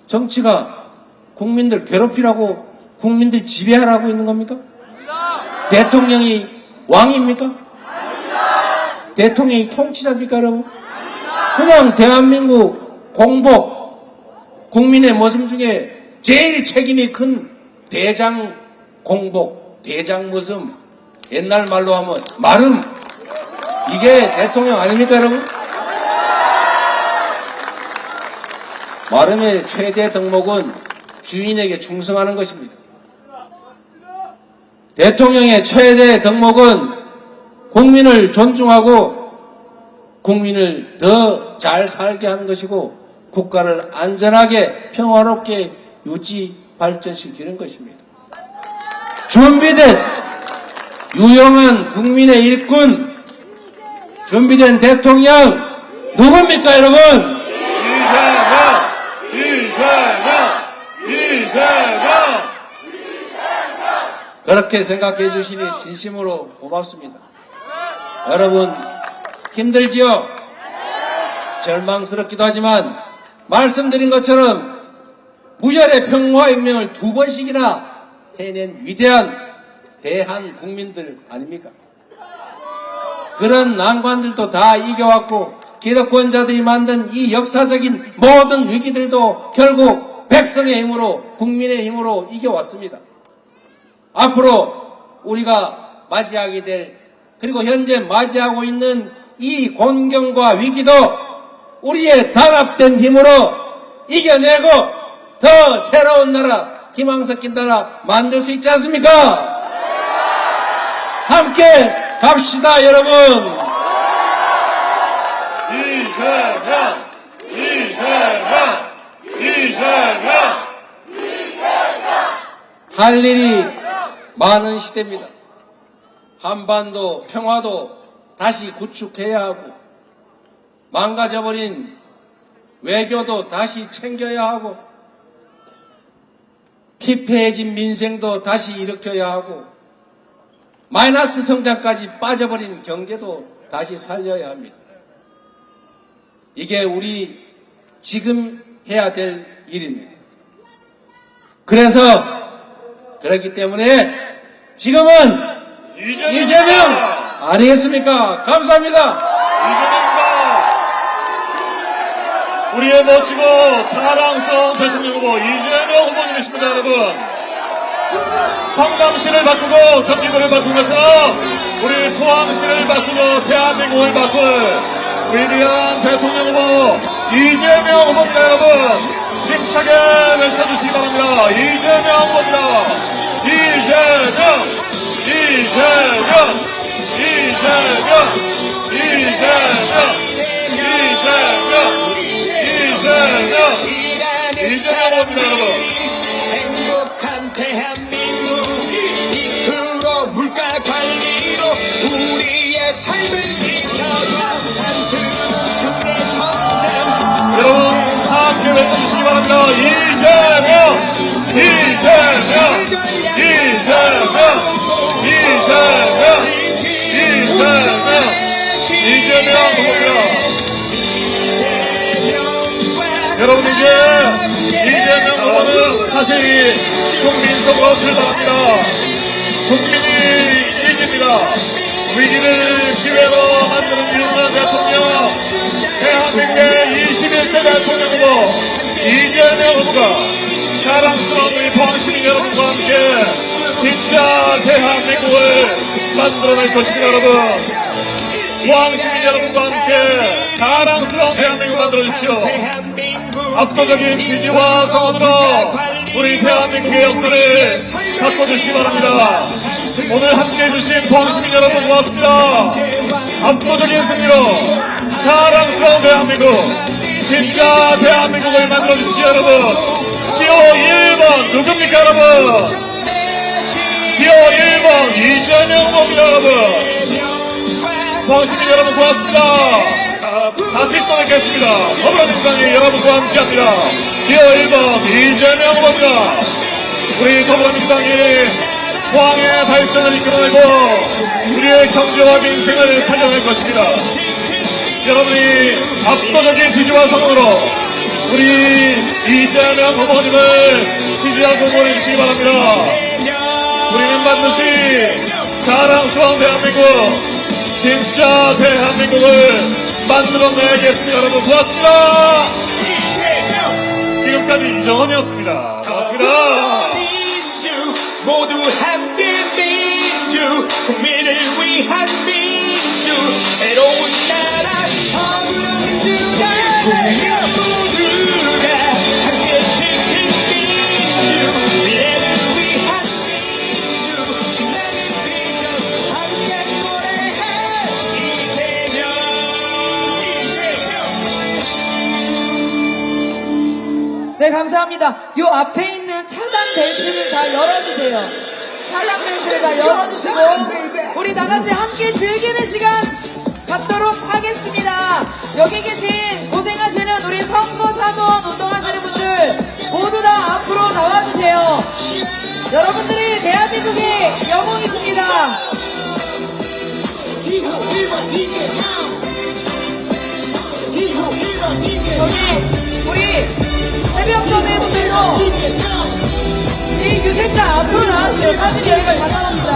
정치가 국민들 괴롭히라고, 국민들 지배하라고 있는 겁니까? 대통령이 왕입니까? 대통령이 통치자입니까, 여러분? 그냥 대한민국 공복, 국민의 모습 중에 제일 책임이 큰 대장 공복, 대장 모습, 옛날 말로 하면 마름, 이게 대통령 아닙니까, 여러분? 마름의 최대 덕목은 주인에게 충성하는 것입니다. 대통령의 최대 덕목은 국민을 존중하고 국민을 더 잘 살게 하는 것이고 국가를 안전하게 평화롭게 유지 발전시키는 것입니다. 준비된 유용한 국민의 일꾼, 준비된 대통령 누굽니까 여러분? 이재명! 그렇게 생각해 주시니 진심으로 고맙습니다. 여러분 힘들지요? 절망스럽기도 하지만 말씀드린 것처럼 무혈의 평화혁명을 2번씩이나 해낸 위대한 대한 국민들 아닙니까? 그런 난관들도 다 이겨왔고 기득권자들이 만든 이 역사적인 모든 위기들도 결국 백성의 힘으로 국민의 힘으로 이겨왔습니다. 앞으로 우리가 맞이하게 될 그리고 현재 맞이하고 있는 이 곤경과 위기도 우리의 단합된 힘으로 이겨내고 더 새로운 나라, 희망 섞인 나라 만들 수 있지 않습니까? 함께 갑시다 여러분. 이재명! 할 일이 많은 시대입니다. 한반도 평화도 다시 구축해야 하고 망가져버린 외교도 다시 챙겨야 하고 피폐해진 민생도 다시 일으켜야 하고 마이너스 성장까지 빠져버린 경제도 다시 살려야 합니다. 이게 우리 지금 해야 될 일입니다. 그렇기 때문에 지금은 이재명 아니겠습니까? 감사합니다. 이재명입니다. 우리의 멋지고 자랑스러운 대통령 후보 이재명 후보님이십니다, 여러분. 성남시를 바꾸고 경기도를 바꾼 것처럼 우리 포항시를 바꾸고 대한민국을 바꿀 위대한 대통령 후보 이재명 후보입니다, 여러분. 힘차게 외쳐주시기 바랍니다. 이재명 후보입니다. 이재명! 이재명 후보입니다, 여러분. 행복한 대한민국 이끌어 물가 관리로 우리의 삶을 지켜줘 산투국의 성장. 여러분 함께 외쳐주시기 바랍니다. 이재명 후보입니다. 여러분 이제 이재명 후보는 다시 국민선거 출발합니다. 국민이 이깁니다. 위기를 기회로 만드는 유능한 대통령, 대한민국의 21대 대통령 후보 이재명 후보가 자랑스러운 우리 포항시민 여러분과 함께 진짜 대한민국을 만들어낼 것입니다. 여러분, 포항시민 여러분과 함께 자랑스러운 대한민국 만들어주십시오. 압도적인 지지와 성원으로 우리 대한민국의 역사를 바꿔주시기 바랍니다. 오늘 함께해 주신 포항시민 여러분 고맙습니다. 압도적인 승리로 자랑스러운 대한민국, 진짜 대한민국을 만들어주십시오. 여러분, 기호 1번 누굽니까 여러분? 기호 1번 이재명 후보입니다. 여러분, 포항시민 여러분 고맙습니다. 다시 또 뵙겠습니다. 더불어민주당이 여러분과 함께합니다. 기호 1번 이재명 후보입니다. 우리 더불어민주당이 포항의 발전을 이끌어내고 우리의 경제와 민생을 살려낼 것입니다. 여러분이 압도적인 지지와 성원으로 우리 이재명 후보님을 지지하고 보내주시기 바랍니다. 우리는 반드시 자랑스러운 대한민국, 진짜 대한민국을 만들어내겠습니다. 여러분 고맙습니다. 지금까지 이정원이었습니다. 고맙습니다. 민주 모두 함께 민주 국민을 위한 민주 새로운 나라 더불어민주당 국민 모두가 함께 지킨 민주 미래를 위한 민주 네, 감사합니다. 요 앞에 있는 차단 벨트를 다 열어주세요. 차단 벨트를 다 열어주시고, 우리 다 같이 함께 즐기는 시간 갖도록 하겠습니다. 여기 계신 고생하시는 우리 선거 사무원 운동하시는 분들 모두 다 앞으로 나와주세요. 여러분들이 대한민국의 영웅이십니다. 여기 우리 해병전의 분들도 이 유세차 앞으로 나와주세요. 사진 여기가 가능합니다.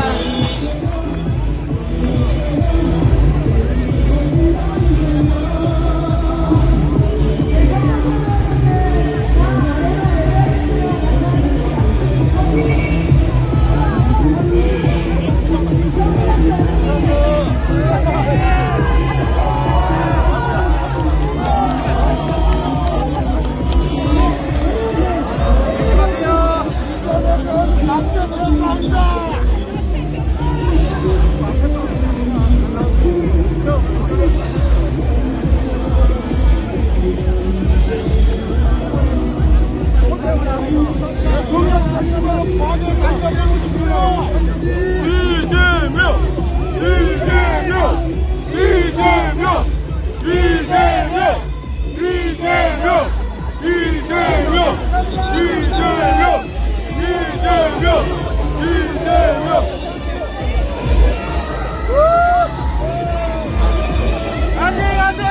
안녕히 가세요.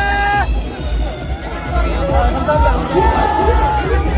감사합니다.